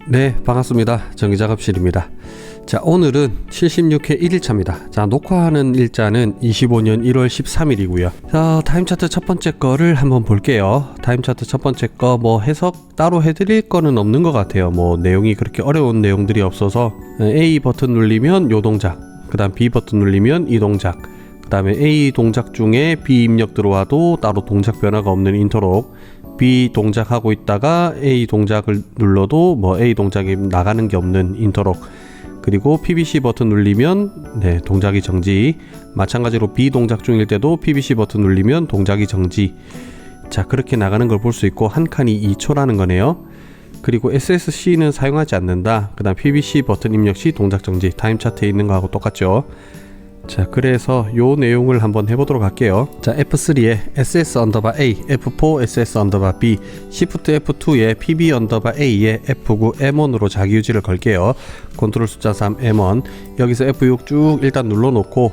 네, 반갑습니다. 전기작업실입니다. 자, 오늘은 76회 1일차입니다. 자, 녹화하는 일자는 25년 1월 13일이고요. 자, 타임차트 첫 번째 거를 한번 볼게요. 타임차트 첫 번째 거 뭐 해석 따로 해드릴 거는 없는 것 같아요. 뭐 내용이 그렇게 어려운 내용들이 없어서 A 버튼 눌리면 요 동작, 그 다음 B 버튼 눌리면 이 동작, 그 다음에 A 동작 중에 B 입력 들어와도 따로 동작 변화가 없는 인터록, B 동작하고 있다가 A 동작을 눌러도 뭐 A 동작이 나가는 게 없는 인터록, 그리고 PBC 버튼 눌리면 동작이 정지, 마찬가지로 B 동작 중일 때도 PBC 버튼 눌리면 동작이 정지. 자, 그렇게 나가는 걸 볼 수 있고 한 칸이 2초라는 거네요. 그리고 SSC는 사용하지 않는다. 그 다음 PBC 버튼 입력 시 동작 정지, 타임 차트에 있는 거하고 똑같죠. 자, 그래서 요 내용을 한번 해보도록 할게요. 자, F3에 SS_A, F4 SS_B, Shift F2에 PB_A에 F9 M1으로 자기유지를 걸게요. 컨트롤 숫자 3 M1. 여기서 F6 쭉 일단 눌러놓고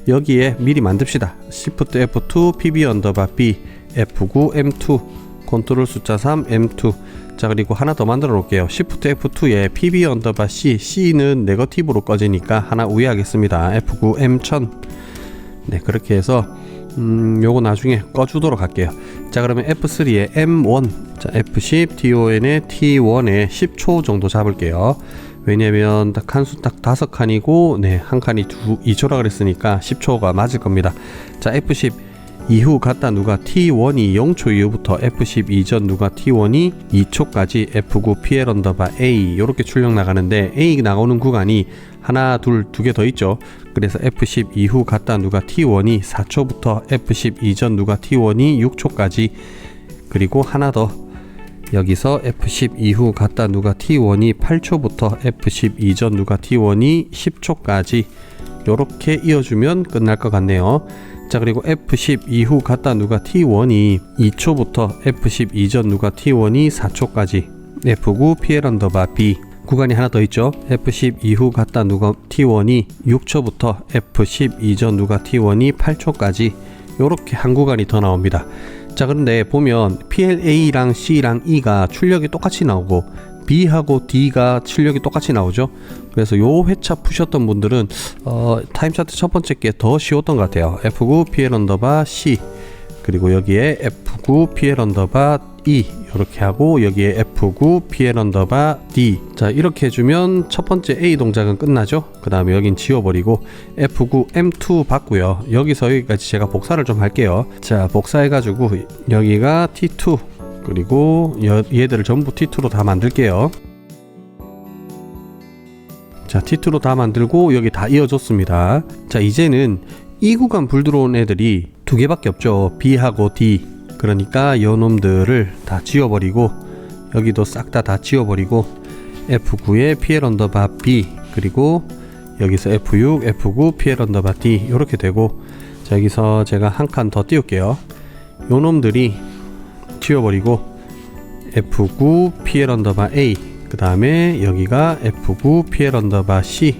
여기에 미리 만듭시다. Shift F2 PB_B, F9 M2, 컨트롤 숫자 3 M2. 자, 그리고 하나 더 만들어 놓을게요. Shift F2에 PB_C, C는 네거티브로 꺼지니까 하나 우회하겠습니다. F9 M1000. 네, 그렇게 해서 요거 나중에 꺼주도록 할게요. 자, 그러면 F3에 M1, 자, F10 TON에 T1에 10초 정도 잡을게요. 왜냐면 딱 한 수 딱 5칸이고 한 칸이 2초라 그랬으니까 10초가 맞을 겁니다. 자, F10 이후 갔다 누가 T1이 0초 이후부터 F10 이전 누가 T1이 2초까지 F9 PL_A 이렇게 출력 나가는데, A 나오는 구간이 하나, 둘, 두 개 더 있죠. 그래서 F10 이후 갔다 누가 T1이 4초부터 F10 이전 누가 T1이 6초까지, 그리고 하나 더 여기서 F10 이후 갔다 누가 T1이 8초부터 F10 이전 누가 T1이 10초까지 요렇게 이어주면 끝날 것 같네요. 자, 그리고 F10 이후 갔다 누가 T1이 2초부터 F10 이전 누가 T1이 4초까지, F9 PL_B 구간이 하나 더 있죠. F10 이후 갔다 누가 T1이 6초부터 F10 이전 누가 T1이 8초까지 요렇게 한 구간이 더 나옵니다. 자, 그런데 보면 PLA랑 C랑 E가 출력이 똑같이 나오고 B하고 D가 출력이 똑같이 나오죠. 그래서 요 회차 푸셨던 분들은 타임 차트 첫 번째 게 더 쉬웠던 것 같아요. F9 PL_C, 그리고 여기에 F9 PL_E 이렇게 하고 여기에 F9 PL_D. 자, 이렇게 해주면 첫 번째 A 동작은 끝나죠. 그 다음에 여긴 지워버리고 F9 M2 받고요. 여기서 여기까지 제가 복사를 좀 할게요. 자, 복사해가지고 여기가 T2, 그리고 얘들을 전부 T2로 다 만들게요. 자, T2로 다 만들고 여기 다 이어줬습니다. 자, 이제는 이 구간 불 들어온 애들이 두 개밖에 없죠. B하고 D. 그러니까 요 놈들을 다 지워버리고 여기도 싹 다 지워버리고 F9에 PL_B, 그리고 여기서 F6, F9 PL_D 이렇게 되고, 자, 여기서 제가 한 칸 더 띄울게요. 요 놈들이 지워버리고 F9 PL_A, 그 다음에 여기가 F9 PL_C,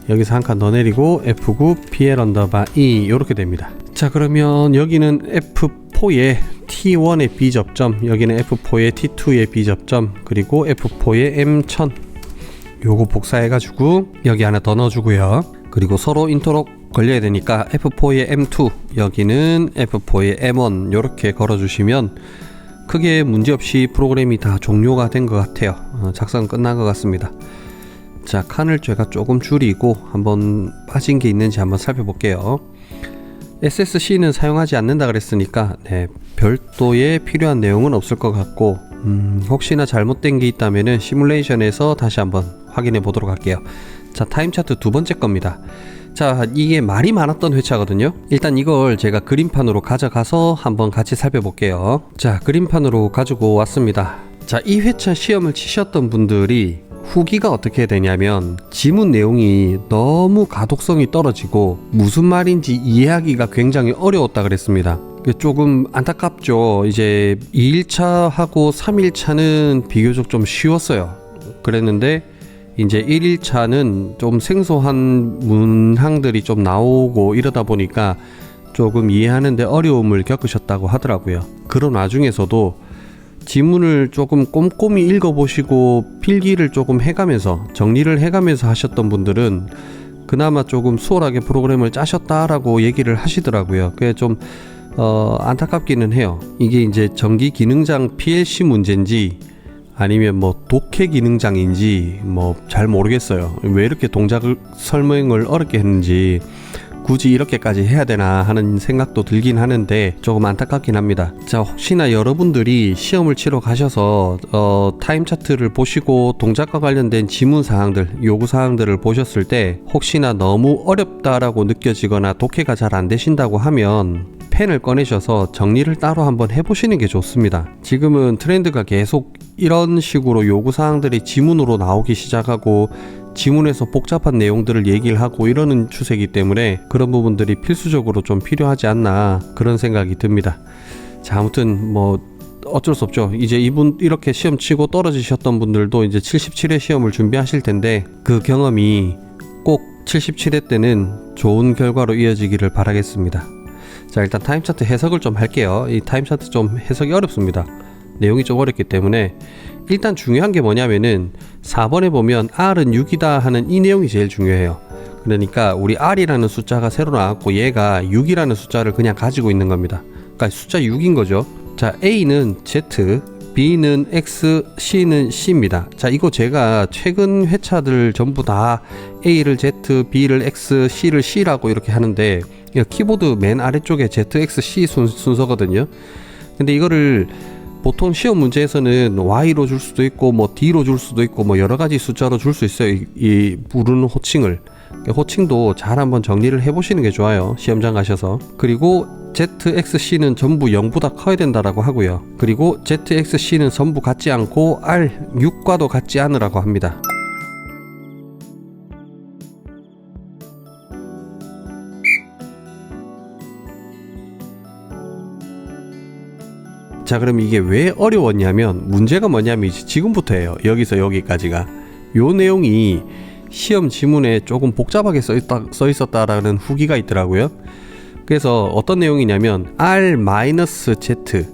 여기서 한 칸 더 내리고 F9 PL_E 이렇게 됩니다. 자, 그러면 여기는 F4에 T1의 B접점, 여기는 F4에 T2의 B접점, 그리고 F4에 M1000 요거 복사해 가지고 여기 하나 더 넣어주고요. 그리고 서로 인터록 걸려야 되니까 F4에 M2, 여기는 F4에 M1 요렇게 걸어주시면 크게 문제없이 프로그램이 다 종료가 된 것 같아요. 작성 끝난 것 같습니다. 자, 칸을 제가 조금 줄이고 한번 빠진 게 있는지 한번 살펴볼게요. SSC는 사용하지 않는다 그랬으니까 별도의 필요한 내용은 없을 것 같고, 혹시나 잘못된 게 있다면은 시뮬레이션에서 다시 한번 확인해 보도록 할게요. 자, 타임 차트 두 번째 겁니다. 자, 이게 말이 많았던 회차거든요. 일단 이걸 제가 그림판으로 가져가서 한번 같이 살펴볼게요. 자, 그림판으로 가지고 왔습니다. 자, 이 회차 시험을 치셨던 분들이 후기가 어떻게 되냐면 지문 내용이 너무 가독성이 떨어지고 무슨 말인지 이해하기가 굉장히 어려웠다 그랬습니다. 조금 안타깝죠. 이제 2일차하고 3일차는 비교적 좀 쉬웠어요. 그랬는데 이제 1일차는 좀 생소한 문항들이 좀 나오고 이러다 보니까 조금 이해하는데 어려움을 겪으셨다고 하더라고요. 그런 와중에서도 지문을 조금 꼼꼼히 읽어보시고 필기를 조금 해가면서 정리를 해가면서 하셨던 분들은 그나마 조금 수월하게 프로그램을 짜셨다라고 얘기를 하시더라고요. 그게 좀 안타깝기는 해요. 이게 이제 전기 기능장 PLC 문제인지 아니면 뭐 독해 기능장인지 뭐 잘 모르겠어요. 왜 이렇게 동작을 설명을 어렵게 했는지 굳이 이렇게까지 해야 되나 하는 생각도 들긴 하는데 조금 안타깝긴 합니다. 자, 혹시나 여러분들이 시험을 치러 가셔서 타임 차트를 보시고 동작과 관련된 지문 사항들, 요구 사항들을 보셨을 때 혹시나 너무 어렵다라고 느껴지거나 독해가 잘 안 되신다고 하면 펜을 꺼내셔서 정리를 따로 한번 해보시는 게 좋습니다. 지금은 트렌드가 계속 이런 식으로 요구 사항들이 지문으로 나오기 시작하고 지문에서 복잡한 내용들을 얘기를 하고 이러는 추세이기 때문에 그런 부분들이 필수적으로 좀 필요하지 않나 그런 생각이 듭니다. 자, 아무튼 뭐 어쩔 수 없죠. 이제 이분 이렇게 시험 치고 떨어지셨던 분들도 이제 77회 시험을 준비하실 텐데 그 경험이 꼭 77회 때는 좋은 결과로 이어지기를 바라겠습니다. 자, 일단 타임 차트 해석을 좀 할게요. 이 타임 차트 좀 해석이 어렵습니다. 내용이 좀 어렵기 때문에 일단 중요한 게 뭐냐면은 4번에 보면 R은 6이다 하는 이 내용이 제일 중요해요. 그러니까 우리 R이라는 숫자가 새로 나왔고 얘가 6이라는 숫자를 그냥 가지고 있는 겁니다. 그러니까 숫자 6인 거죠. 자, A는 Z, B는 X, C는 C입니다. 자, 이거 제가 최근 회차들 전부 다 A를 Z, B를 X, C를 C라고 이렇게 하는데 키보드 맨 아래쪽에 ZXC 순서거든요. 근데 이거를 보통 시험 문제에서는 Y로 줄 수도 있고 뭐 D로 줄 수도 있고 뭐 여러 가지 숫자로 줄 수 있어요. 이 부르는 호칭을. 호칭도 잘 한번 정리를 해보시는 게 좋아요. 시험장 가셔서. 그리고 ZXC는 전부 0보다 커야 된다라고 하고요. 그리고 ZXC는 전부 같지 않고 R6과도 같지 않으라고 합니다. 자, 그럼 이게 왜 어려웠냐면 문제가 뭐냐면 이제 지금부터예요. 여기서 여기까지가 요 내용이 시험 지문에 조금 복잡하게 써 있었다라는 후기가 있더라고요. 그래서 어떤 내용이냐면 R-Z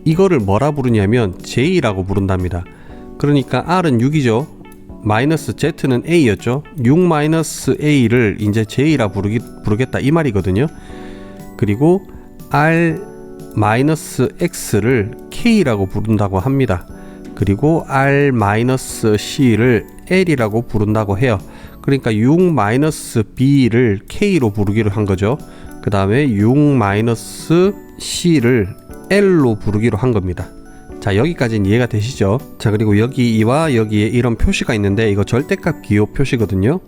이거를 뭐라 부르냐면 J라고 부른답니다. 그러니까 R은 6이죠. 마이너스 Z는 A였죠. 6-A를 이제 J라 부르겠다 이 말이거든요. 그리고 R-X를 K라고 부른다고 합니다. 그리고 R-C를 L이라고 부른다고 해요. 그러니까 6-B를 K로 부르기로 한 거죠. 그 다음에 6-C를 L로 부르기로 한 겁니다. 자, 여기까지는 이해가 되시죠? 자, 그리고 여기와 여기에 이런 표시가 있는데 이거 절대값 기호 표시거든요.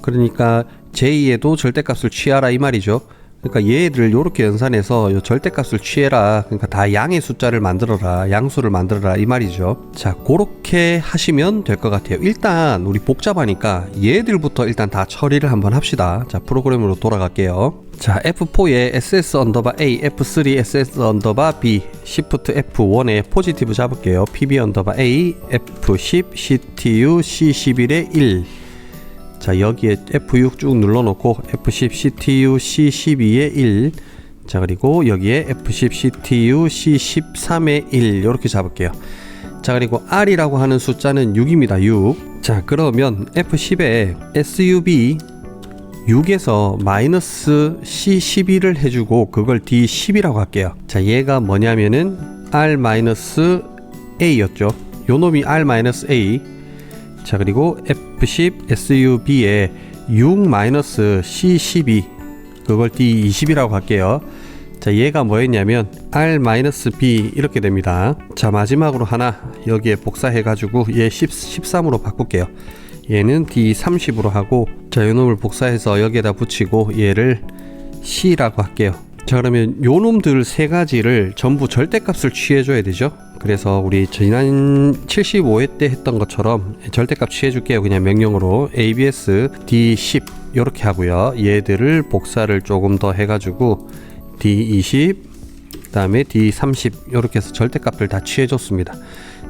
그러니까 J에도 절대값을 취하라 이 말이죠. 그러니까 얘를 요렇게 연산해서 절대값을 취해라. 그러니까 다 양의 숫자를 만들어라. 양수를 만들어라 이 말이죠. 자, 그렇게 하시면 될 것 같아요. 일단 우리 복잡하니까 얘들부터 일단 다 처리를 한번 합시다. 자, 프로그램으로 돌아갈게요. 자, F4에 SS_A, F3 SS_B, Shift F1에 포지티브 잡을게요. PB_A, F10, CTU, C11에 1. 자, 여기에 F6 쭉 눌러놓고 F10 CTU C12에 1. 자, 그리고 여기에 F10 CTU C13에 1 이렇게 잡을게요. 자, 그리고 R이라고 하는 숫자는 6입니다. 6. 자, 그러면 F10에 SUB 6에서 마이너스 C12를 해주고 그걸 D10이라고 할게요. 자, 얘가 뭐냐면은 R-A였죠. 요 놈이 R-A. 자, 그리고 F10 SUB에 6-C12 그걸 D20이라고 할게요. 자, 얘가 뭐였냐면 R-B 이렇게 됩니다. 자, 마지막으로 하나 여기에 복사해 가지고 얘 13으로 바꿀게요. 얘는 D30으로 하고, 자, 요놈을 복사해서 여기에다 붙이고 얘를 C라고 할게요. 자, 그러면 요놈들 세 가지를 전부 절대값을 취해줘야 되죠. 그래서 우리 지난 75회 때 했던 것처럼 절대값 취해줄게요. 그냥 명령으로 ABS D10 이렇게 하고요. 얘들을 복사를 조금 더 해가지고 D20 그 다음에 D30 이렇게 해서 절대값들 다 취해줬습니다.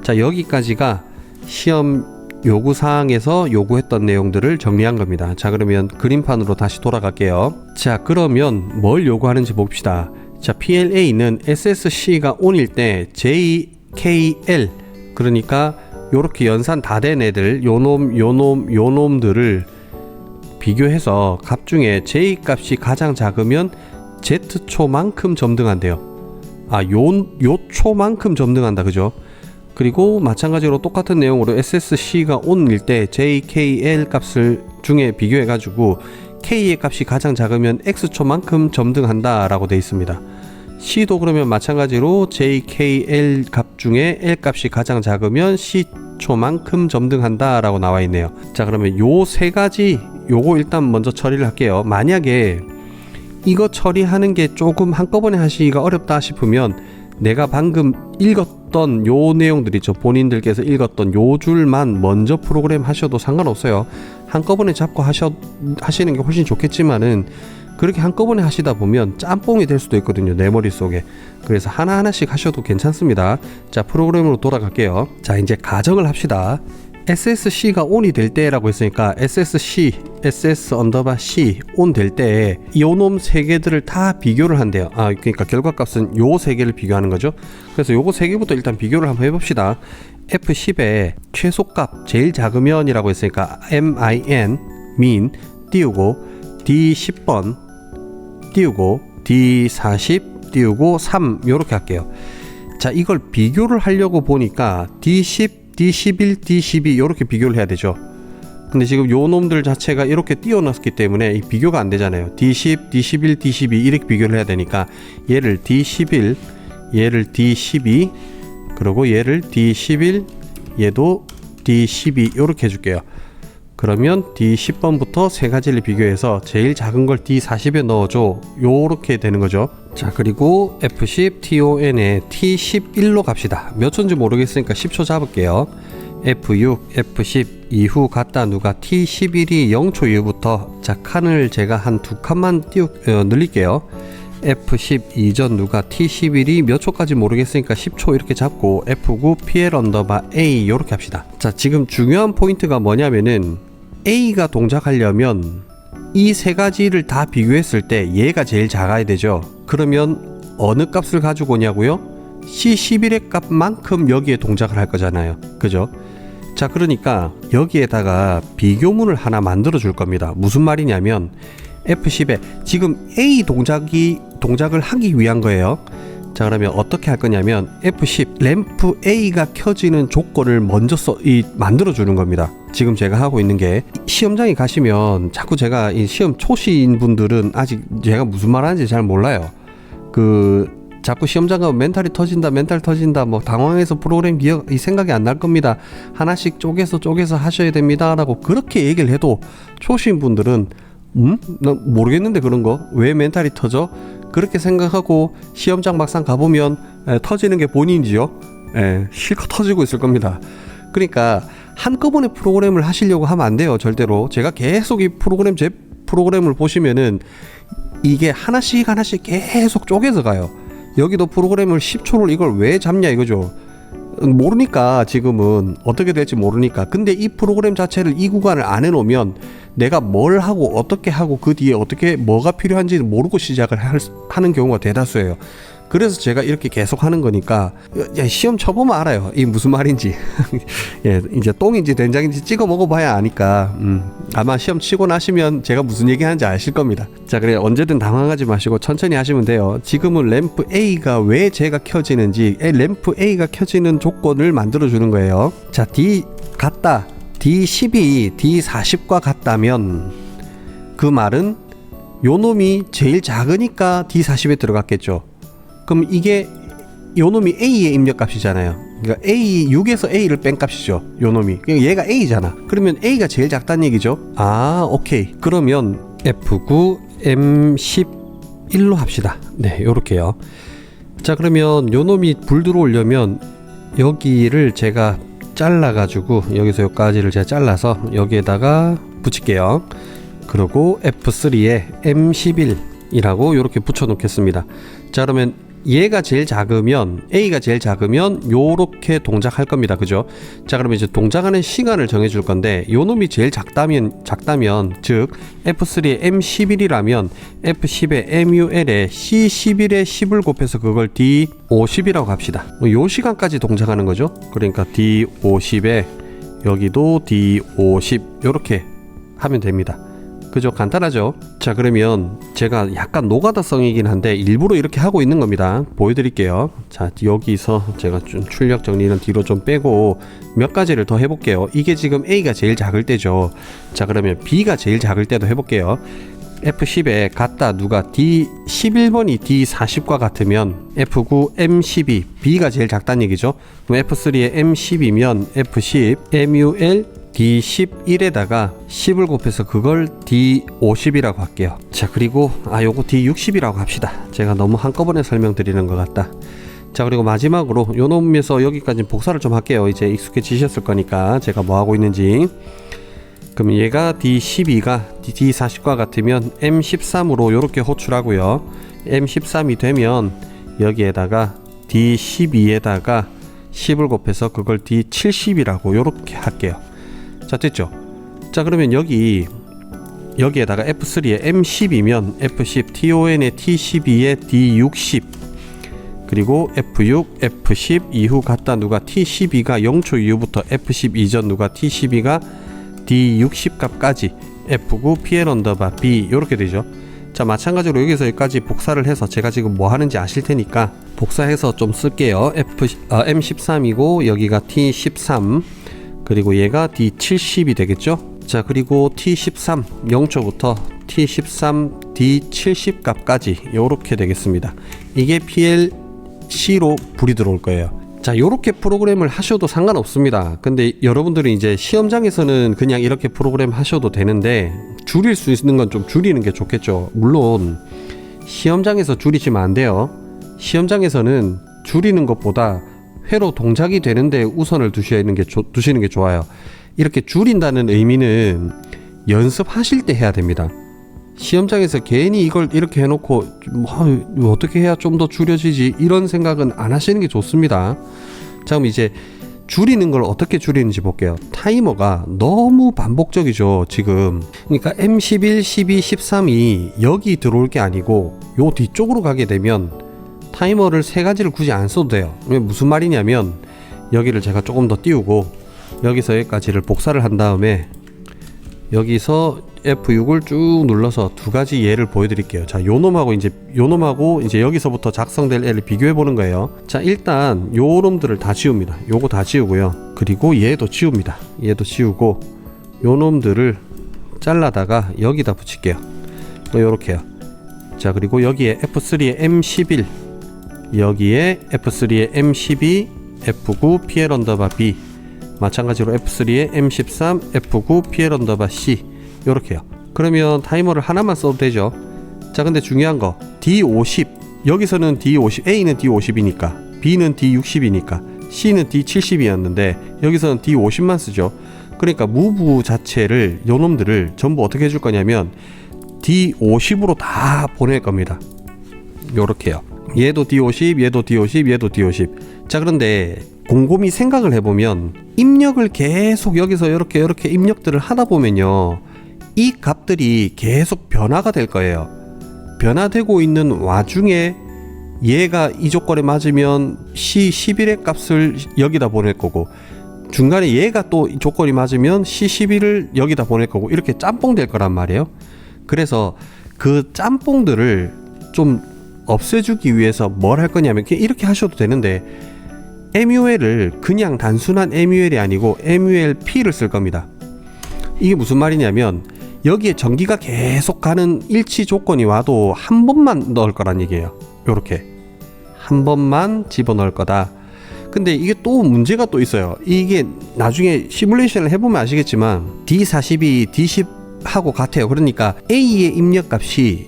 자, 여기까지가 시험 요구사항에서 요구했던 내용들을 정리한 겁니다. 자, 그러면 그림판으로 다시 돌아갈게요. 자, 그러면 뭘 요구하는지 봅시다. 자, PLA는 SSC가 ON일 때 KL, 그러니까 요렇게 연산 다 된 애들, 요놈들을 비교해서 값 중에 J 값이 가장 작으면 Z초만큼 점등한대요. 요 초만큼 점등한다, 그죠? 그리고 마찬가지로 똑같은 내용으로 SSC가 on일 때 JKL 값을 중에 비교해가지고 K의 값이 가장 작으면 X초만큼 점등한다 라고 되어 있습니다. C도 그러면 마찬가지로 JKL 값 중에 L 값이 가장 작으면 C초만큼 점등한다 라고 나와 있네요. 자, 그러면 요 세 가지 요거 일단 먼저 처리를 할게요. 만약에 이거 처리하는 게 조금 한꺼번에 하시기가 어렵다 싶으면 내가 방금 읽었던 요 내용들이죠. 본인들께서 읽었던 요 줄만 먼저 프로그램 하셔도 상관없어요. 한꺼번에 잡고 하시는 게 훨씬 좋겠지만은 그렇게 한꺼번에 하시다 보면 짬뽕이 될 수도 있거든요, 내 머릿속에. 그래서 하나하나씩 하셔도 괜찮습니다. 자, 프로그램으로 돌아갈게요. 자, 이제 가정을 합시다. SSC가 on이 될 때라고 했으니까 SSC, SS_C on 될 때 요놈 세 개들을 다 비교를 한대요. 그러니까 결과값은 요 세 개를 비교하는 거죠. 그래서 요거 세 개부터 일단 비교를 한번 해봅시다. F10의 최소값 제일 작으면 이라고 했으니까 min, min 띄우고 D10번 띄우고 D40 띄우고 3 요렇게 할게요. 자, 이걸 비교를 하려고 보니까 D10, D11, D12 요렇게 비교를 해야 되죠. 근데 지금 요 놈들 자체가 이렇게 띄워놨기 때문에 이 비교가 안 되잖아요. D10, D11, D12 이렇게 비교를 해야 되니까 얘를 D11, 얘를 D12, 그리고 얘를 D11, 얘도 D12 요렇게 해줄게요. 그러면 D10번부터 세 가지를 비교해서 제일 작은 걸 D40에 넣어줘. 요렇게 되는 거죠. 자, 그리고 F10 TON에 T11로 갑시다. 몇 초인지 모르겠으니까 10초 잡을게요. F6, F10 이후 갔다 누가 T11이 0초 이후부터, 자, 칸을 제가 한 두 칸만 늘릴게요. F10 이전 누가 T11이 몇 초까지 모르겠으니까 10초 이렇게 잡고 F9 PL_A 요렇게 합시다. 자, 지금 중요한 포인트가 뭐냐면은 A가 동작하려면 이 세 가지를 다 비교했을 때 얘가 제일 작아야 되죠. 그러면 어느 값을 가지고 오냐고요? C11의 값만큼 여기에 동작을 할 거잖아요, 그죠? 자, 그러니까 여기에다가 비교문을 하나 만들어 줄 겁니다. 무슨 말이냐면 F10에 지금 A 동작을 하기 위한 거예요. 자, 그러면 어떻게 할 거냐면 F10 램프 A가 켜지는 조건을 먼저 만들어 주는 겁니다. 지금 제가 하고 있는 게, 시험장에 가시면 자꾸 제가 이 시험 초시인 분들은 아직 제가 무슨 말 하는지 잘 몰라요. 자꾸 시험장 가면 멘탈 터진다 뭐 당황해서 프로그램 이 생각이 안 날 겁니다. 하나씩 쪼개서 하셔야 됩니다 라고 그렇게 얘기를 해도 초시인 분들은 나 모르겠는데 그런 거 왜 멘탈이 터져? 그렇게 생각하고 시험장 막상 가보면 터지는 게 본인이지요. 실컷 터지고 있을 겁니다. 그러니까 한꺼번에 프로그램을 하시려고 하면 안 돼요, 절대로. 제가 계속 제 프로그램을 보시면은 이게 하나씩 계속 쪼개서 가요. 여기도 프로그램을 10초를 이걸 왜 잡냐 이거죠. 모르니까, 지금은 어떻게 될지 모르니까. 근데 이 프로그램 자체를 이 구간을 안 해놓으면 내가 뭘 하고 어떻게 하고 그 뒤에 어떻게 뭐가 필요한지를 모르고 시작을 하는 경우가 대다수예요. 그래서 제가 이렇게 계속 하는 거니까 시험 쳐보면 알아요, 이 무슨 말인지. 예, 이제 똥인지 된장인지 찍어 먹어봐야 아니까. 아마 시험 치고 나시면 제가 무슨 얘기 하는지 아실 겁니다. 자, 그래, 언제든 당황하지 마시고 천천히 하시면 돼요. 지금은 램프 A가 왜 제가 켜지는지, 램프 A가 켜지는 조건을 만들어 주는 거예요. 자, D12, D40과 같다면 그 말은 요 놈이 제일 작으니까 D40에 들어갔겠죠. 그럼 이게 요놈이 A의 입력값이잖아요. 그러니까 6에서 A를 뺀 값이죠, 요놈이. 그러니까 얘가 A잖아. 그러면 A가 제일 작다는 얘기죠. 오케이. 그러면 F9 M11로 합시다. 네, 요렇게요. 자, 그러면 요놈이 불 들어오려면 여기를 제가 잘라가지고 여기서 여기까지를 제가 잘라서 여기에다가 붙일게요. 그리고 F3에 M11이라고 요렇게 붙여 놓겠습니다. 자, 그러면 얘가 제일 작으면 A가 제일 작으면 요렇게 동작할 겁니다. 그죠? 자, 그러면 이제 동작하는 시간을 정해 줄 건데 요 놈이 제일 작다면 즉 F3의 M11이라면 F10의 MUL에 C11에 10을 곱해서 그걸 D50이라고 합시다. 요 시간까지 동작하는 거죠. 그러니까 D50에 여기도 D50 요렇게 하면 됩니다. 그죠? 간단하죠? 자, 그러면 제가 약간 노가다성이긴 한데 일부러 이렇게 하고 있는 겁니다. 보여드릴게요. 자, 여기서 제가 좀 출력 정리는 뒤로 좀 빼고 몇 가지를 더 해볼게요. 이게 지금 A가 제일 작을 때죠. 자, 그러면 B가 제일 작을 때도 해볼게요. F10에 같다 누가 D11번이 D40과 같으면 F9 M12 B가 제일 작다는 얘기죠. 그럼 F3의 M10이면 F10 MUL D11에다가 10을 곱해서 그걸 D50이라고 할게요. 자, 그리고 요거 D60이라고 합시다. 제가 너무 한꺼번에 설명드리는 것 같다. 자, 그리고 마지막으로 요 놈에서 여기까지 복사를 좀 할게요. 이제 익숙해지셨을 거니까 제가 뭐 하고 있는지. 그럼 얘가 D12가 D40과 같으면 M13으로 요렇게 호출하고요. M13이 되면 여기에다가 D12에다가 10을 곱해서 그걸 D70이라고 요렇게 할게요. 자, 됐죠? 자, 그러면 여기에다가 F3에 M10이면 F10 TON의 T12에 D60 그리고 F6 F10 이후 갖다 누가 T12가 0초 이후부터 F10 이전 누가 T12가 D60 값까지 F9 PL 언더바 B 요렇게 되죠. 자, 마찬가지로 여기서 여기까지 복사를 해서 제가 지금 뭐 하는지 아실 테니까 복사해서 좀 쓸게요. M13이고 여기가 T13 그리고 얘가 D70이 되겠죠. 자, 그리고 T13 0초부터 T13 D70 값까지 요렇게 되겠습니다. 이게 PLC로 불이 들어올 거예요. 자, 요렇게 프로그램을 하셔도 상관없습니다. 근데 여러분들은 이제 시험장에서는 그냥 이렇게 프로그램 하셔도 되는데 줄일 수 있는 건 좀 줄이는 게 좋겠죠. 물론 시험장에서 줄이시면 안 돼요. 시험장에서는 줄이는 것보다 회로 동작이 되는데 우선을 두시는 게 좋아요. 이렇게 줄인다는 의미는 연습하실 때 해야 됩니다. 시험장에서 괜히 이걸 이렇게 해놓고 어떻게 해야 좀 더 줄여지지 이런 생각은 안 하시는 게 좋습니다. 자, 그럼 이제 줄이는 걸 어떻게 줄이는지 볼게요. 타이머가 너무 반복적이죠 지금. 그러니까 M11, 12, 13이 여기 들어올 게 아니고 요 뒤쪽으로 가게 되면 타이머를 세 가지를 굳이 안 써도 돼요. 무슨 말이냐면 여기를 제가 조금 더 띄우고 여기서 여기까지를 복사를 한 다음에 여기서 F6을 쭉 눌러서 두 가지 예를 보여드릴게요. 자, 요놈하고 이제 여기서부터 작성될 애를 비교해 보는 거예요. 자, 일단 요놈들을 다 지웁니다. 요거 다 지우고요. 그리고 얘도 지웁니다. 얘도 지우고 요놈들을 잘라다가 여기다 붙일게요. 요렇게요. 자, 그리고 여기에 F3의 M11 여기에 F3의 M12 F9 PL 언더바 B 마찬가지로 F3의 M13 F9 PL 언더바 C 요렇게요. 그러면 타이머를 하나만 써도 되죠. 자, 근데 중요한 거 D50 여기서는 D50 A는 D50이니까 B는 D60이니까 C는 D70이었는데 여기서는 D50만 쓰죠. 그러니까 무브 자체를 요놈들을 전부 어떻게 해줄 거냐면 D50으로 다 보낼 겁니다. 요렇게요. 얘도 D50 얘도 D50 얘도 D50. 자, 그런데 곰곰이 생각을 해보면 입력을 계속 여기서 이렇게 입력들을 하다 보면요 이 값들이 계속 변화가 될 거예요. 변화되고 있는 와중에 얘가 이 조건에 맞으면 C11의 값을 여기다 보낼 거고 중간에 얘가 또 조건이 맞으면 C11을 여기다 보낼 거고 이렇게 짬뽕 될 거란 말이에요. 그래서 그 짬뽕들을 좀 없애주기 위해서 뭘 할 거냐면 이렇게 하셔도 되는데 MUL을 그냥 단순한 MUL이 아니고 MULP를 쓸 겁니다. 이게 무슨 말이냐면 여기에 전기가 계속 가는 일치 조건이 와도 한 번만 넣을 거란 얘기예요. 요렇게 한 번만 집어넣을 거다. 근데 이게 또 문제가 또 있어요. 이게 나중에 시뮬레이션을 해보면 아시겠지만 D40이 D10하고 같아요. 그러니까 A의 입력값이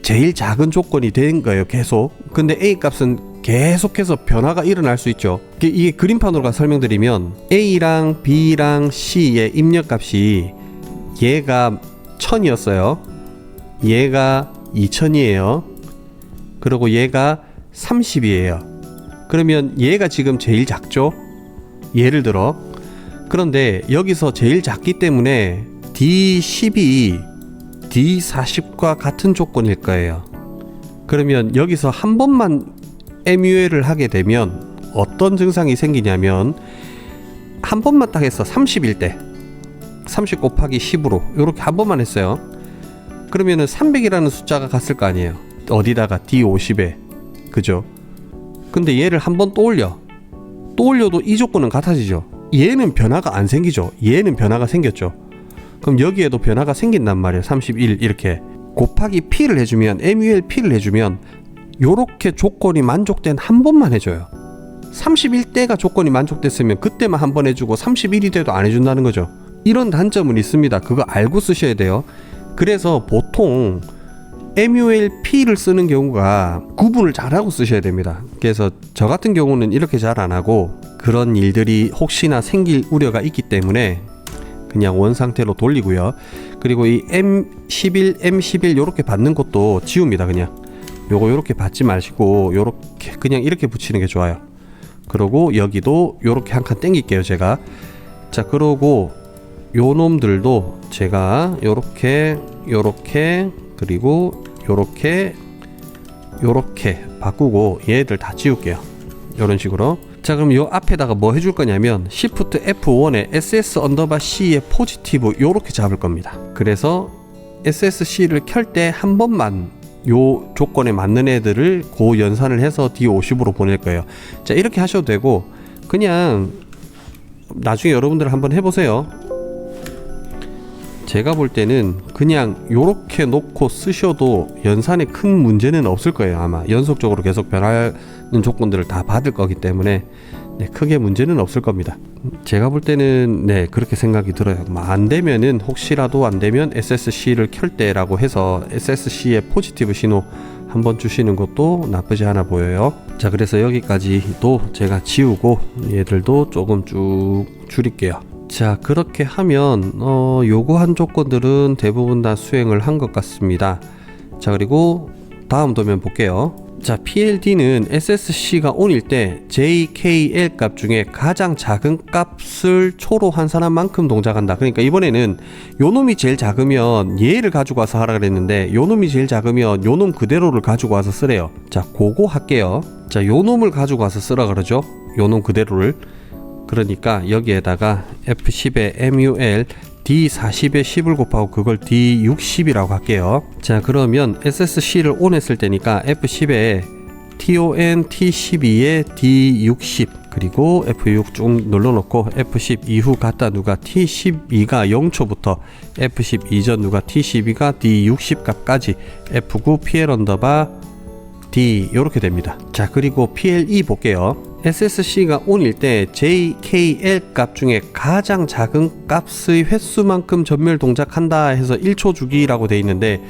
제일 작은 조건이 된 거예요. 계속. 근데 A 값은 계속해서 변화가 일어날 수 있죠. 이게 그림판으로 설명드리면 A랑 B랑 C의 입력값이 얘가 1000이었어요. 얘가 2000이에요. 그리고 얘가 30이에요. 그러면 얘가 지금 제일 작죠? 예를 들어. 그런데 여기서 제일 작기 때문에 D10이 D40과 같은 조건일 거예요. 그러면 여기서 한 번만 MUL을 하게 되면 어떤 증상이 생기냐면 한 번만 딱 했어. 30일 때 30 곱하기 10으로 이렇게 한 번만 했어요. 그러면은 300이라는 숫자가 갔을 거 아니에요. 어디다가 D50에. 그죠? 근데 얘를 한 번 또 올려도 이 조건은 같아지죠. 얘는 변화가 안 생기죠. 얘는 변화가 생겼죠. 그럼 여기에도 변화가 생긴단 말이에요. 31 이렇게 곱하기 P를 해주면 MULP를 해주면 요렇게 조건이 만족된 한 번만 해줘요. 31대가 조건이 만족됐으면 그때만 한 번 해주고 31이 돼도 안 해준다는 거죠. 이런 단점은 있습니다. 그거 알고 쓰셔야 돼요. 그래서 보통 MULP를 쓰는 경우가 구분을 잘하고 쓰셔야 됩니다. 그래서 저 같은 경우는 이렇게 잘 안하고 그런 일들이 혹시나 생길 우려가 있기 때문에 그냥 원상태로 돌리고요. 그리고 이 M11, M11 요렇게 받는 것도 지웁니다. 그냥 요거 요렇게 받지 마시고 요렇게 그냥 이렇게 붙이는 게 좋아요. 그리고 여기도 요렇게 한 칸 땡길게요. 제가. 자, 그러고 요 놈들도 제가 요렇게 그리고 요렇게 바꾸고 얘들 다 지울게요. 요런 식으로. 자, 그럼 요 앞에다가 뭐 해줄 거냐면 Shift F1에 SS 언더바 C의 포지티브 요렇게 잡을 겁니다. 그래서 SSC를 켤 때 한 번만 요 조건에 맞는 애들을 고 연산을 해서 D50으로 보낼 거예요. 자, 이렇게 하셔도 되고 그냥 나중에 여러분들 한번 해보세요. 제가 볼 때는 그냥 요렇게 놓고 쓰셔도 연산에 큰 문제는 없을 거예요. 아마 연속적으로 계속 변하는 조건들을 다 받을 거기 때문에 크게 문제는 없을 겁니다. 제가 볼 때는 그렇게 생각이 들어요. 안 되면은 혹시라도 안 되면 SSC를 켤 때라고 해서 SSC의 포지티브 신호 한번 주시는 것도 나쁘지 않아 보여요. 자, 그래서 여기까지도 제가 지우고 얘들도 조금 쭉 줄일게요. 자, 그렇게 하면 요구한 조건들은 대부분 다 수행을 한 것 같습니다. 자, 그리고 다음 도면 볼게요. 자, PLD는 SSC가 ON일 때 JKL 값 중에 가장 작은 값을 초로 환산한 만큼 동작한다. 그러니까 이번에는 요 놈이 제일 작으면 얘를 가지고 와서 하라 그랬는데 요 놈이 제일 작으면 요 놈 그대로를 가지고 와서 쓰래요. 자, 그거 할게요. 자, 요 놈을 가지고 와서 쓰라 그러죠. 요 놈 그대로를. 그러니까 여기에다가 F10에 MUL D40에 10을 곱하고 그걸 D60이라고 할게요. 자, 그러면 SSC를 ON 했을 때니까 F10에 TON T12에 D60 그리고 F6 쭉 눌러놓고 F10 이후 갖다 누가 T12가 0초부터 F10 이전 누가 T12가 D60 값까지 F9 PL 언더바 D 이렇게 됩니다. 자, 그리고 PLE 볼게요. SSC가 ON일 때 JKL 값 중에 가장 작은 값의 횟수만큼 전멸 동작한다 해서 1초 주기라고 돼 있는데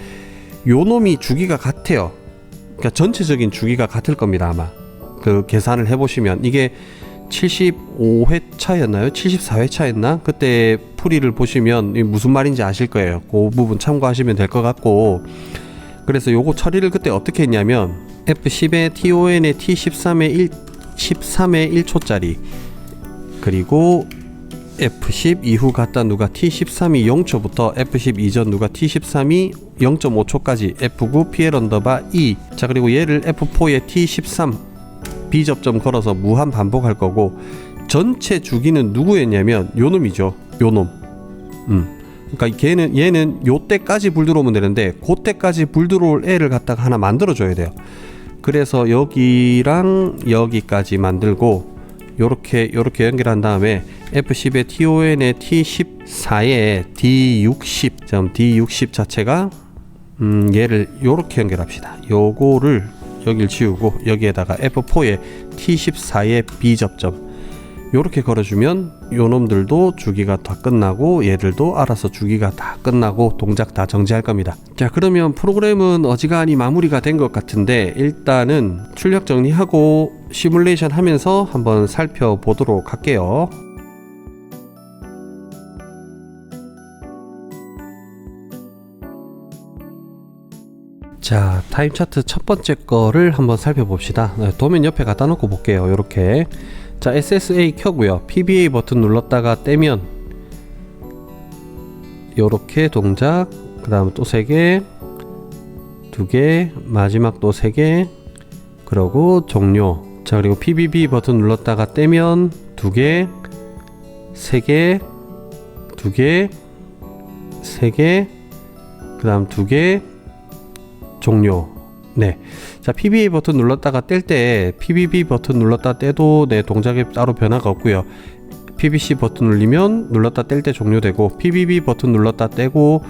요 놈이 주기가 같아요. 그러니까 전체적인 주기가 같을 겁니다. 아마 그 계산을 해보시면 이게 75회차였나요? 74회차였나? 그때 풀이를 보시면 무슨 말인지 아실 거예요. 그 부분 참고하시면 될 것 같고, 그래서 요거 처리를 그때 어떻게 했냐면 F10에 TON에 T13에 1초짜리 그리고 F10 이후 갖다 누가 T13이 0초부터 F10 이전 누가 T13이 0.5초까지 F9 PL 언더바 E. 자, 그리고 얘를 F4에 T13 B접점 걸어서 무한 반복할 거고, 전체 주기는 누구였냐면 요 놈이죠. 요 놈. 그러니까 얘는 요 때까지 불 들어오면 되는데 그때까지 불 들어올 애를 갖다가 하나 만들어 줘야 돼요. 그래서 여기랑 여기까지 만들고 요렇게 연결한 다음에 F10에 TON에 T14에 D60 D60 자체가 얘를 요렇게 연결합시다. 요거를 여길 지우고 여기에다가 F4에 T14에 B접점 요렇게 걸어주면 요놈들도 주기가 다 끝나고 얘들도 알아서 주기가 다 끝나고 동작 다 정지할 겁니다. 자, 그러면 프로그램은 어지간히 마무리가 된 것 같은데 일단은 출력 정리하고 시뮬레이션 하면서 한번 살펴보도록 할게요. 자, 타임 차트 첫 번째 거를 한번 살펴봅시다. 도면 옆에 갖다 놓고 볼게요. 요렇게. 자, SSA 켜고요. PBA 버튼 눌렀다가 떼면 요렇게 동작, 그 다음 또 3개, 2개, 마지막 또 3개, 그러고 종료. 자, 그리고 PBB 버튼 눌렀다가 떼면 2개, 3개, 2개, 3개, 그 다음 2개, 종료. 네. 자, PBA 버튼 눌렀다가 뗄 때 PBB 버튼 눌렀다 떼도 네, 동작에 따로 변화가 없고요. PBC 버튼 눌리면 눌렀다 뗄 때 종료되고, PBB 버튼 눌렀다 떼고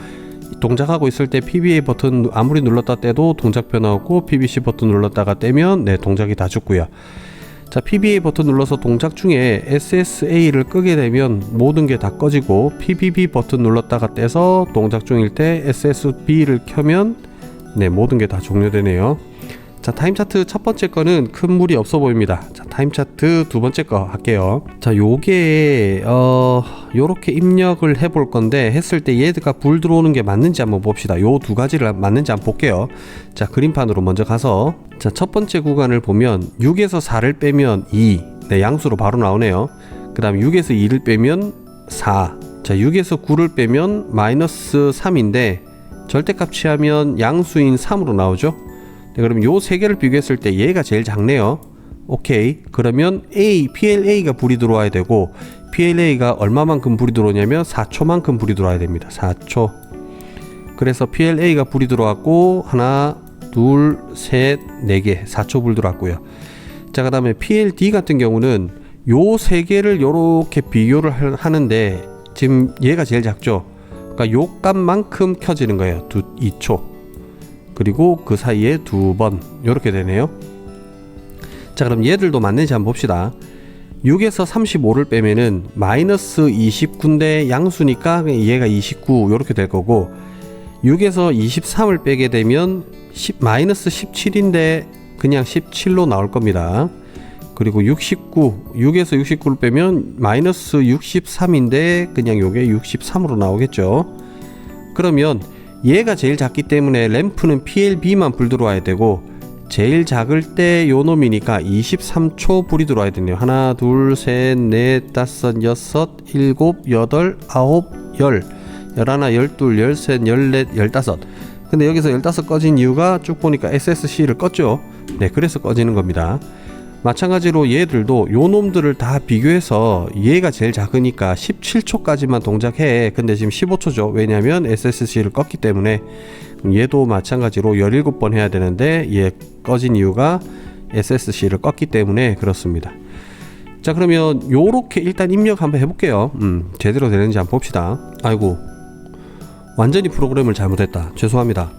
동작하고 있을 때 PBA 버튼 아무리 눌렀다 떼도 동작 변화 없고, PBC 버튼 눌렀다가 떼면 네, 동작이 다 죽고요. 자, PBA 버튼 눌러서 동작 중에 SSA를 끄게 되면 모든 게 다 꺼지고, PBB 버튼 눌렀다가 떼서 동작 중일 때 SSB를 켜면 네, 모든 게 다 종료되네요. 자, 타임 차트 첫 번째 거는 큰 무리 없어 보입니다. 자, 타임 차트 두 번째 거 할게요. 자, 요게 요렇게 입력을 해볼 건데, 했을 때 얘가 불 들어오는 게 맞는지 한번 봅시다. 요 두 가지를 맞는지 한번 볼게요. 자, 그림판으로 먼저 가서, 자, 첫 번째 구간을 보면 6에서 4를 빼면 2, 네, 양수로 바로 나오네요. 그 다음 6에서 2를 빼면 4, 자, 6에서 9를 빼면 마이너스 3인데 절대값 취하면 양수인 3으로 나오죠. 네, 그럼 요 세 개를 비교했을 때 얘가 제일 작네요. 오케이. 그러면 PLA가 불이 들어와야 되고, PLA가 얼마만큼 불이 들어오냐면 4초만큼 불이 들어와야 됩니다. 4초. 그래서 PLA가 불이 들어왔고, 하나, 둘, 셋, 4개, 4초 불 들어왔고요. 자, 그 다음에 PLD 같은 경우는 요 세 개를 요렇게 비교를 하는데 지금 얘가 제일 작죠. 그러니까 요 값만큼 켜지는 거예요. 2초. 그리고 그 사이에 2번 이렇게 되네요. 자, 그럼 얘들도 맞는지 한번 봅시다. 6에서 35를 빼면은 마이너스 29인데 양수니까 얘가 29 이렇게 될 거고, 6에서 23을 빼게 되면 마이너스 17인데 그냥 17로 나올 겁니다. 그리고 6에서 69를 빼면 마이너스 63인데 그냥 요게 63으로 나오겠죠. 그러면 얘가 제일 작기 때문에 램프는 PLB만 불 들어와야 되고, 제일 작을 때 요 놈이니까 23초 불이 들어와야 되네요. 하나, 둘, 셋, 넷, 다섯, 여섯, 일곱, 여덟, 아홉, 열, 열하나, 열둘, 열셋, 열넷, 열다섯. 근데 여기서 15 꺼진 이유가 쭉 보니까 SSC를 껐죠. 네, 그래서 꺼지는 겁니다. 마찬가지로 얘들도 요 놈들을 다 비교해서 얘가 제일 작으니까 17초까지만 동작해. 근데 지금 15초죠. 왜냐면 SSC를 껐기 때문에. 얘도 마찬가지로 17번 해야 되는데 얘 꺼진 이유가 SSC를 껐기 때문에 그렇습니다. 자, 그러면 요렇게 일단 입력 한번 해볼게요. 제대로 되는지 한번 봅시다. 아이고, 완전히 프로그램을 잘못했다. 죄송합니다.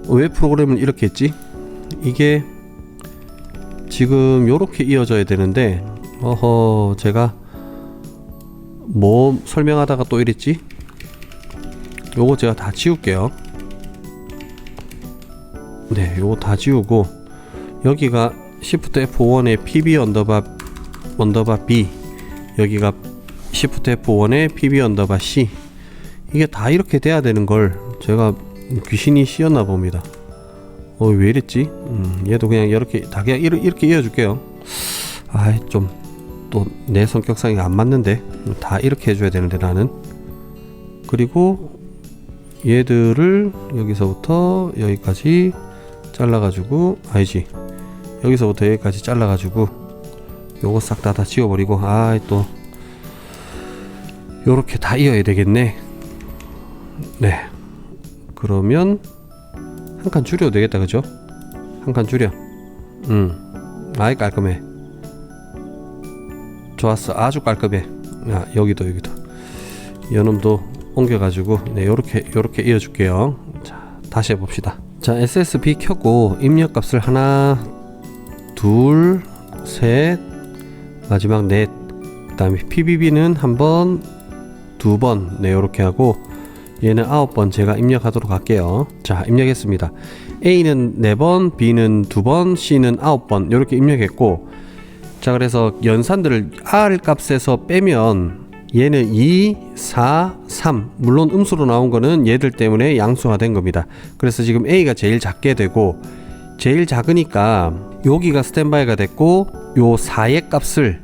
왜 프로그램을 이렇게 했지? 이게 지금 요렇게 이어져야 되는데, 제가 뭐 설명하다가 또 이랬지? 요거 제가 다 지울게요. 네, 요거 다 지우고, 여기가 Shift F1의 PB 언더바 B, 여기가 Shift F1의 PB 언더바 C. 이게 다 이렇게 돼야 되는 걸 제가 귀신이 씌었나 봅니다. 왜 이랬지? 얘도 그냥 이렇게 다 그냥 이렇게 이어줄게요. 좀 또 내 성격상이 안 맞는데 다 이렇게 해줘야 되는데 나는. 그리고 얘들을 여기서부터 여기까지 잘라가지고, 여기서부터 여기까지 잘라가지고 요거 싹 다 지워버리고, 또 요렇게 다 이어야 되겠네. 네, 그러면 한 칸 줄여도 되겠다, 그죠? 한 칸 줄여. 깔끔해. 좋았어. 아주 깔끔해. 여기도 요놈도 옮겨가지고 네, 요렇게 이어줄게요. 자, 다시 해봅시다. 자, SSB 켜고 입력값을 하나, 둘, 셋, 마지막 넷, 그 다음에 PBB는 한 번, 두 번, 네, 요렇게 하고, 얘는 9번 제가 입력하도록 할게요. 자, 입력했습니다. A는 4번, B는 2번, C는 9번 이렇게 입력했고, 자, 그래서 연산들을 R 값에서 빼면 얘는 2, 4, 3. 물론 음수로 나온 거는 얘들 때문에 양수화된 겁니다. 그래서 지금 A가 제일 작게 되고, 제일 작으니까 여기가 스탠바이가 됐고, 요 4의 값을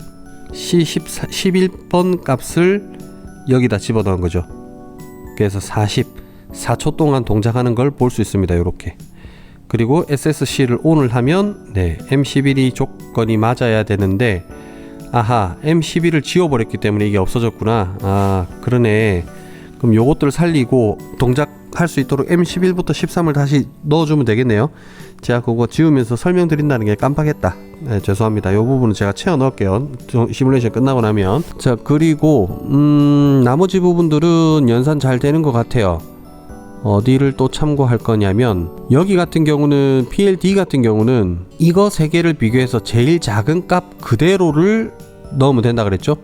C11번 값을 여기다 집어넣은 거죠. 그래서 44초 동안 동작하는 걸 볼 수 있습니다. 요렇게. 그리고 SSC를 ON을 하면 M11이 조건이 맞아야 되는데, 아하, M11을 지워버렸기 때문에 이게 없어졌구나. 아, 그러네. 그럼 요것들을 살리고 동작할 수 있도록 M11부터 13을 다시 넣어주면 되겠네요. 제가 그거 지우면서 설명드린다는 게 깜빡했다. 죄송합니다. 요 부분은 제가 채워 넣을게요. 시뮬레이션 끝나고 나면. 자, 그리고 나머지 부분들은 연산 잘 되는 것 같아요. 어디를 또 참고할 거냐면, 여기 같은 경우는 PLD 같은 경우는 이거 세 개를 비교해서 제일 작은 값 그대로를 넣으면 된다 그랬죠.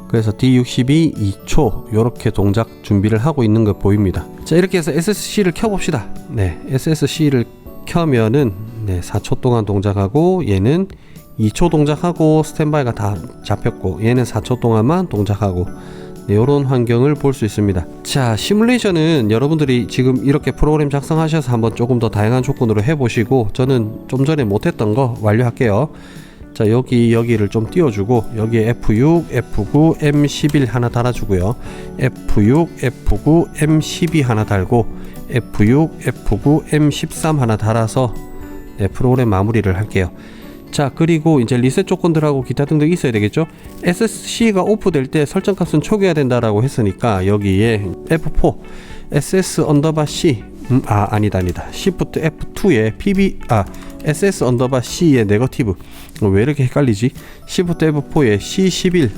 그래서 D62 2초 요렇게 동작 준비를 하고 있는 거 보입니다. 자, 이렇게 해서 SSC를 켜봅시다. SSC를 켜면은 4초 동안 동작하고, 얘는 2초 동작하고 스탠바이가 다 잡혔고, 얘는 4초 동안만 동작하고, 이런 환경을 볼 수 있습니다. 자, 시뮬레이션은 여러분들이 지금 이렇게 프로그램 작성하셔서 한번 조금 더 다양한 조건으로 해보시고, 저는 좀 전에 못했던 거 완료할게요. 자, 여기를 좀 띄워주고, 여기에 F6, F9, M11 하나 달아주고요. F6, F9, M12 하나 달고, F6, F9, M13 하나 달아서 프로그램 마무리를 할게요. 자, 그리고 이제 리셋 조건들하고 기타 등등 있어야 되겠죠. SSC가 오프 될 때 설정값은 초기화 된다라고 했으니까 여기에 F4 SS 언더바 C 아니다 Shift F2에 SS 언더바 C의 네거티브, 왜 이렇게 헷갈리지? Shift F4에 C11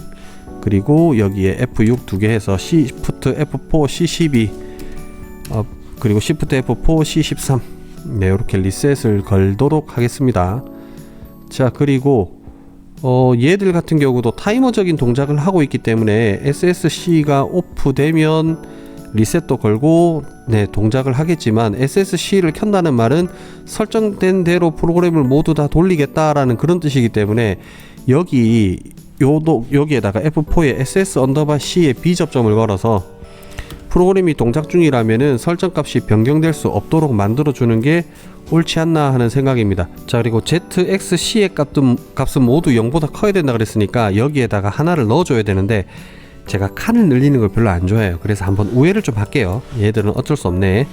그리고 여기에 F6 두 개 해서 Shift F4 C12 그리고 Shift F4 C13 이렇게 리셋을 걸도록 하겠습니다. 자, 그리고 얘들 같은 경우도 타이머적인 동작을 하고 있기 때문에 SSC가 오프되면 리셋도 걸고 동작을 하겠지만, SSC를 켠다는 말은 설정된 대로 프로그램을 모두 다 돌리겠다라는 그런 뜻이기 때문에, 여기에다가 F4에 SS 언더바 C에 비접점을 걸어서 프로그램이 동작 중이라면은 설정값이 변경될 수 없도록 만들어주는 게 옳지 않나 하는 생각입니다. 자, 그리고 ZXC의 값은 모두 0보다 커야 된다 그랬으니까 여기에다가 하나를 넣어줘야 되는데, 제가 칸을 늘리는 걸 별로 안 좋아해요. 그래서 한번 우회를 좀 할게요. 얘들은 어쩔 수 없네.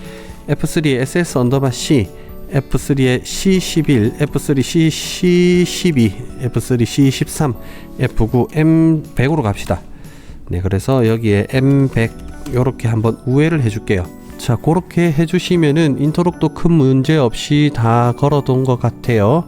F3에 SS 언더바 C, F3에 C11, F3 C12, F3 C13, F9 M100으로 갑시다. 그래서 여기에 M100 요렇게 한번 우회를 해줄게요. 자, 그렇게 해주시면은 인터록도 큰 문제 없이 다 걸어둔 것 같아요.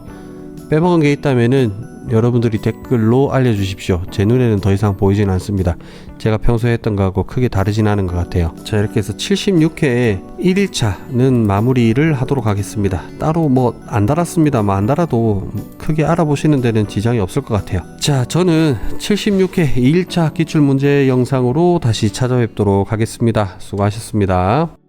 빼먹은 게 있다면은 여러분들이 댓글로 알려주십시오. 제 눈에는 더 이상 보이진 않습니다. 제가 평소에 했던 거하고 크게 다르진 않은 것 같아요. 자, 이렇게 해서 76회의 1일차는 마무리를 하도록 하겠습니다. 따로 뭐 안 달았습니다. 안 달아도 크게 알아보시는 데는 지장이 없을 것 같아요. 자, 저는 76회 2일차 기출문제 영상으로 다시 찾아뵙도록 하겠습니다. 수고하셨습니다.